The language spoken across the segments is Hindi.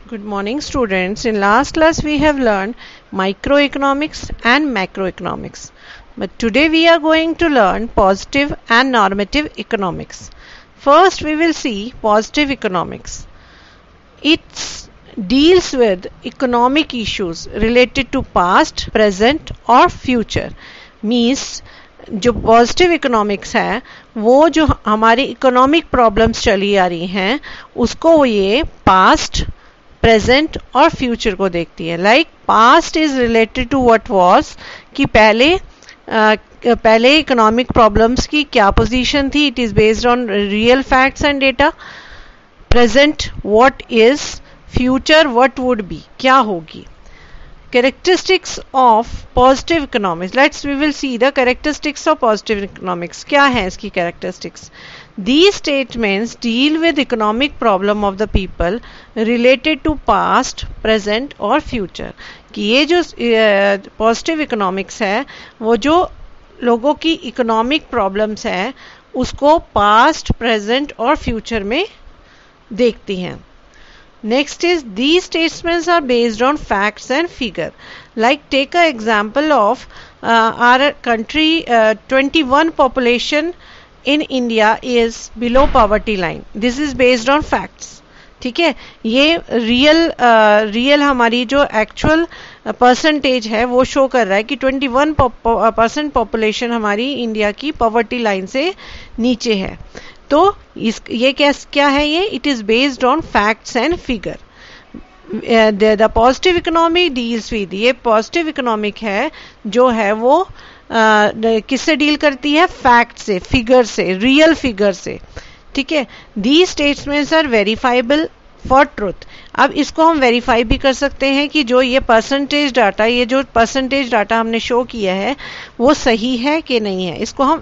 Good morning, students. In last class we have learned microeconomics and macroeconomics. But today we are going to learn positive and normative economics. First we will see positive economics. It deals with economic issues related to past, present or future. Means जो पॉजिटिव इकोनॉमिक्स है वो जो हमारी इकोनॉमिक प्रॉब्लम्स चली आ रही हैं उसको ये पास्ट प्रेजेंट और फ्यूचर को देखती है. Like past is related to what was कि पहले इकोनॉमिक प्रॉब्लम्स की क्या पोजीशन थी. It is based on real facts and data. Present what is, future what would be, क्या होगी. Characteristics of positive economics. We will see the characteristics of positive economics. क्या है इसकी characteristics? These statements deal with economic problem of the people related to past, present और future. कि ये जो positive economics है वो जो लोगों की economic problems है उसको past, present और future में देखती हैं. Next is these statements are based on facts and figure. Like take an example of our country 21 population in India is below poverty line. This is based on facts. ठीक है, ये रियल हमारी जो एक्चुअल परसेंटेज है वो शो कर रहा है कि 21% पॉपुलेशन हमारी इंडिया की पॉवर्टी लाइन से नीचे है. तो ये क्या है ये? It is based on facts and figure. The positive economy deals with, ये पॉजिटिव इकोनॉमिक है जो है वो किससे डील करती है? फैक्ट से, फिगर से, रियल फिगर से. ठीक है. These statements are verifiable for truth. अब इसको हम वेरीफाई भी कर सकते हैं कि जो ये परसेंटेज डाटा हमने शो किया है वो सही है कि नहीं है. इसको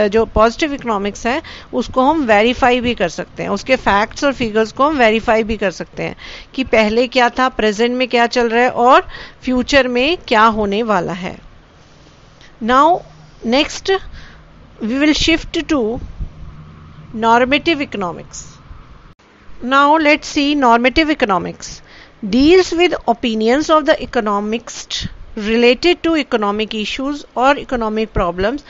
जो पॉजिटिव इकोनॉमिक्स है उसको हम वेरीफाई भी कर सकते हैं. उसके फैक्ट्स और फिगर्स को हम वेरीफाई भी कर सकते हैं कि पहले क्या था, प्रेजेंट में क्या चल रहा है और फ्यूचर में क्या होने वाला है. Now next we will shift to normative economics. Now let's see normative economics. Deals with opinions of the economists related to economic issues or economic problems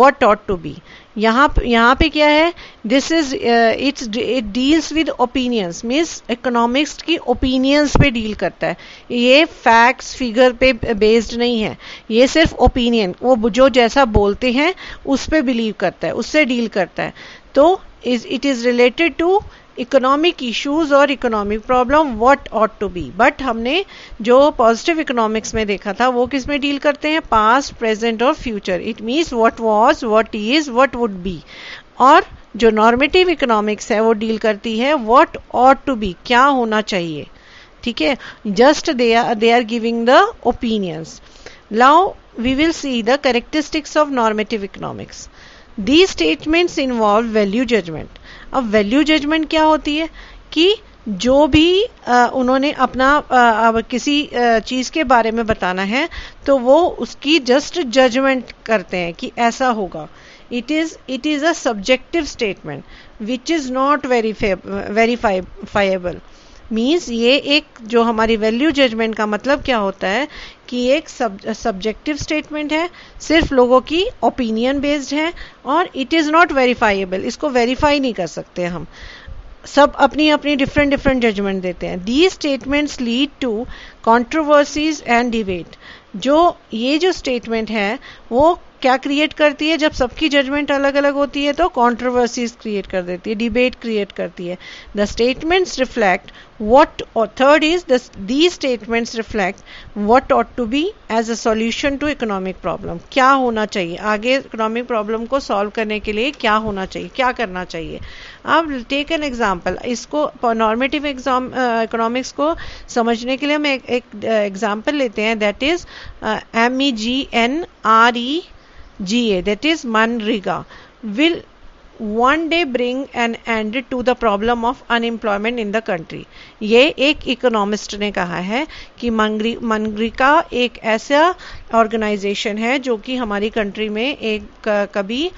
what ought to be. यहाँ पे क्या है? This is it deals with opinions, means economics की opinions पे deal करता है. ये facts figure पे based नहीं है. ये सिर्फ opinion, वो जो जैसा बोलते हैं उस पे believe करता है, उससे deal करता है. तो it is related to economic issues और economic problem what ought to be. But हमने जो पॉजिटिव इकोनॉमिक्स में देखा था वो किस में डील करते हैं? पास्ट, प्रेजेंट और future. It means what was, what is, what would B. और जो नॉर्मेटिव इकोनॉमिक्स है वो डील करती है व्हाट ऑट टू बी, क्या होना चाहिए. ठीक है. Just they are giving the opinions. Now we will see the characteristics of normative economics. These statements involve value judgment. अब वैल्यू जजमेंट क्या होती है? कि जो भी उन्होंने अपना किसी चीज के बारे में बताना है तो वो उसकी जस्ट जजमेंट करते हैं कि ऐसा होगा. It is a subjective statement which is not verifiable. Means ये एक जो हमारी वैल्यू जजमेंट का मतलब क्या होता है कि एक सब्जेक्टिव स्टेटमेंट है, सिर्फ लोगों की ओपिनियन बेस्ड है और इट इज़ नॉट वेरीफाइबल. इसको वेरीफाई नहीं कर सकते हम. सब अपनी अपनी डिफरेंट जजमेंट देते हैं. These statements lead to controversies and debate. ये जो स्टेटमेंट है वो क्या क्रिएट करती है? जब सबकी जजमेंट अलग अलग होती है तो कंट्रोवर्सीज क्रिएट कर देती है, डिबेट क्रिएट करती है. The statements reflect what, or third is these statements reflect what ought to be as a solution to economic problem. क्या होना चाहिए आगे इकोनॉमिक प्रॉब्लम को सॉल्व करने के लिए, क्या होना चाहिए, क्या करना चाहिए. अब टेक एन एग्जाम्पल. इसको नॉर्मेटिव इकोनॉमिक्स को समझने के लिए हम एक एग्जाम्पल लेते हैं. That is MEGNREGA, that is MNREGA. Will one day bring an end to the problem of unemployment in the country. ये एक इकोनॉमिस्ट ने कहा है कि मनरेगा एक ऐसा ऑर्गेनाइजेशन है जो कि हमारी कंट्री में कभी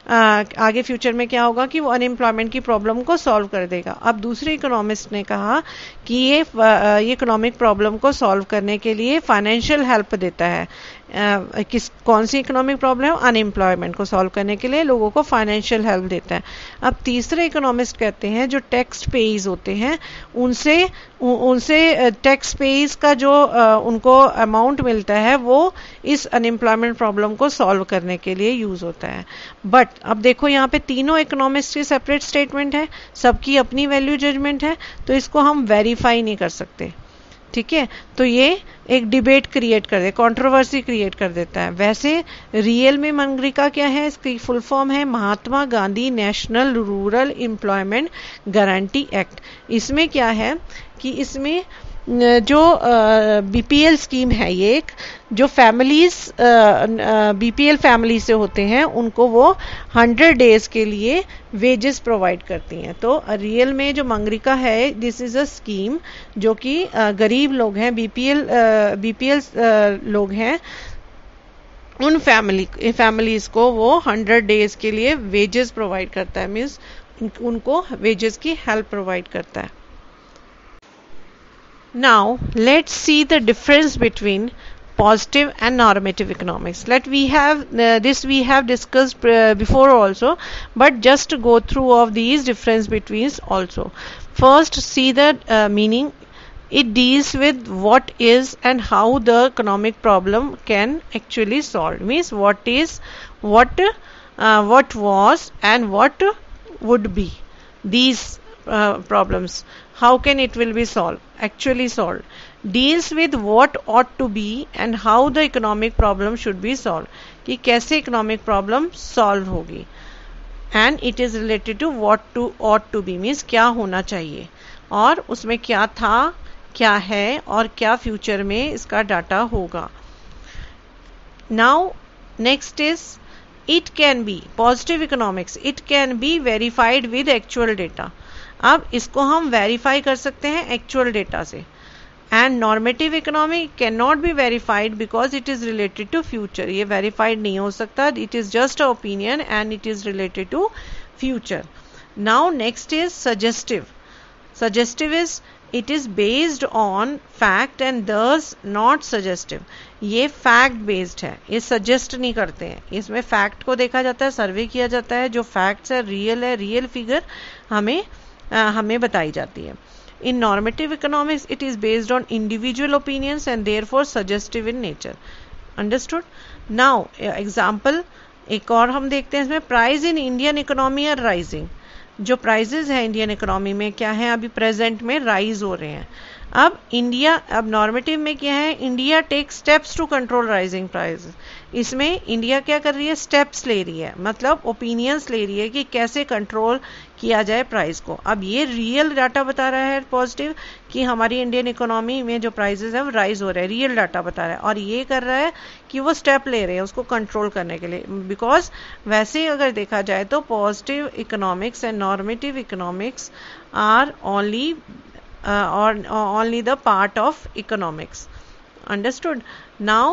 आगे फ्यूचर में क्या होगा कि वो अनएम्प्लॉयमेंट की प्रॉब्लम को सॉल्व कर देगा। अब दूसरे इकोनॉमिस्ट ने कहा कि ये इकोनॉमिक प्रॉब्लम को सॉल्व करने के लिए फाइनेंशियल हेल्प देता है। कौन सी इकोनॉमिक प्रॉब्लम? अनएम्प्लॉयमेंट को सॉल्व करने के लिए लोगों को फाइनेंशियल हेल्प देता है। अब तीसरे इकोनॉमिस्ट कहते हैं जो टैक्स पेइज होते हैं उनसे टैक्स पेइज का जो उनको अमाउंट मिलता है वो इस अनएम्प्लॉयमेंट प्रॉब्लम को सॉल्व करने के लिए यूज होता है। बट अब देखो यहाँ पे तीनों इकोनॉमिस्ट की सेपरेट स्टेटमेंट है, सबकी अपनी वैल्यू जजमेंट है, तो इसको हम वेरीफाई नहीं कर सकते। ठीक है, तो ये एक डिबेट क्रिएट कर दे, कंट्रोवर्सी क्रिएट कर देता है। वैसे रियल में मनरेगा क्या है? इसकी फुल फॉर्म है Mahatma Gandhi national rural employment guarantee act. इसमें क्या है कि इसमें जो बीपीएल स्कीम है, ये एक जो फैमिलीज बीपीएल फैमिली से होते हैं उनको वो 100 डेज के लिए वेजेस प्रोवाइड करती हैं। तो रियल में जो मनरेगा है दिस इज अ स्कीम जो कि गरीब लोग हैं, बीपीएल लोग हैं, उन फैमिलीज को वो 100 डेज के लिए वेजेस प्रोवाइड करता है, मीन्स उनको वेजेस की हेल्प प्रोवाइड करता है। Now let's see the difference between positive and normative economics. We have discussed before also, but just go through of these difference between also. First, see the meaning. It deals with what is and how the economic problem can actually solve. Means what was and what would be these problems. How can it will be actually solved? Deals with what ought to be and how the economic problem should be solved. कि कैसे economic problem solve होगी. And it is related to what ought to be means क्या होना चाहिए और उसमें क्या था, क्या है और क्या फ्यूचर में इसका डाटा होगा। Now next is it can be positive economics. It can be verified with actual data. अब इसको हम वेरीफाई कर सकते हैं एक्चुअल डेटा से। And normative economy can not be verified because it is related to future. ये वेरीफाइड नहीं हो सकता, it is just a opinion and it is related to future. Now next is suggestive. Suggestive is it is based on fact and thus not suggestive. ये फैक्ट बेस्ड है, ये सजेस्ट नहीं करते हैं। इसमें फैक्ट को देखा जाता है, सर्वे किया जाता है, जो फैक्ट्स है, रियल फिगर हमें बताई जाती है। In normative economics it is based on individual opinions and therefore suggestive in nature. Understood? Now example एक और हम देखते हैं इसमें, price in Indian economy are rising. जो प्राइजेस है इंडियन इकोनॉमी में क्या है, अभी प्रेजेंट में राइज हो रहे हैं। अब नॉर्मेटिव में क्या है, India take steps to control rising prices. इसमें इंडिया क्या कर रही है, स्टेप्स ले रही है, मतलब ओपिनियंस ले रही है कि कैसे कंट्रोल किया जाए प्राइस को। अब ये रियल डाटा बता रहा है पॉजिटिव कि हमारी इंडियन इकोनॉमी में जो प्राइसेस है वो राइज हो रहे हैं, रियल डाटा बता रहा है। और ये कर रहा है कि वो स्टेप ले रहे हैं उसको कंट्रोल करने के लिए। बिकॉज वैसे अगर देखा जाए तो positive economics and normative economics are only the part of economics. Understood? Now